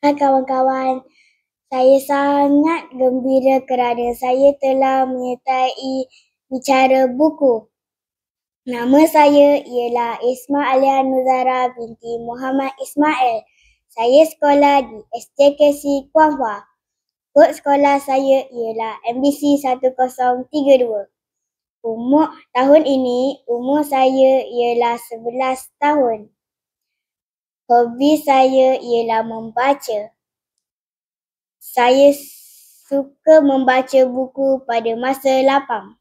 Hai kawan-kawan, saya sangat gembira kerana saya telah menyertai bicara buku. Nama saya ialah Isma Alia Nuzara binti Muhammad Ismail. Saya sekolah di SJKC Kuang Hua. Kod sekolah saya ialah MBC 1032. Tahun ini, umur saya ialah 11 tahun. Hobi saya ialah membaca. Saya suka membaca buku pada masa lapang.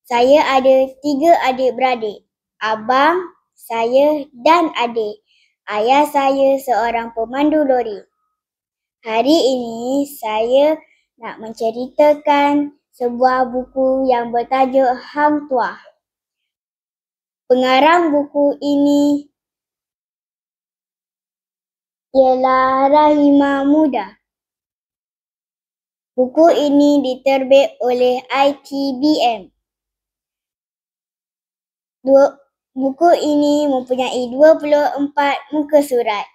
Saya ada 3 adik-beradik, abang, saya dan adik. Ayah saya seorang pemandu lori. Hari ini saya nak menceritakan sebuah buku yang bertajuk Hang Tuah. Pengarang buku ini ialah Rahimah Muda. Buku ini diterbit oleh ITBM. Buku ini mempunyai 24 muka surat.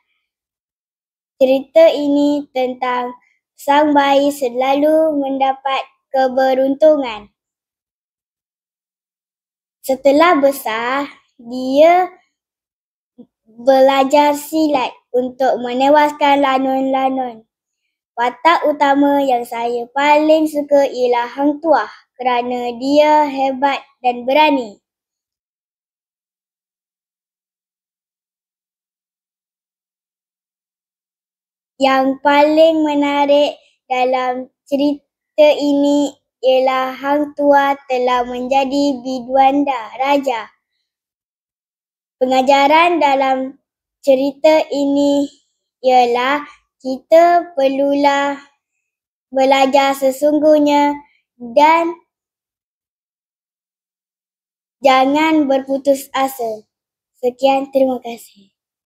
Cerita ini tentang sang bayi selalu mendapat keberuntungan. Setelah besar, dia belajar silat untuk menewaskan lanun-lanun. Watak utama yang saya paling suka ialah Hang Tuah kerana dia hebat dan berani. Yang paling menarik dalam cerita ini ialah Hang Tuah telah menjadi biduanda raja. Pengajaran dalam cerita ini ialah kita perlulah belajar sesungguhnya dan jangan berputus asa. Sekian, terima kasih.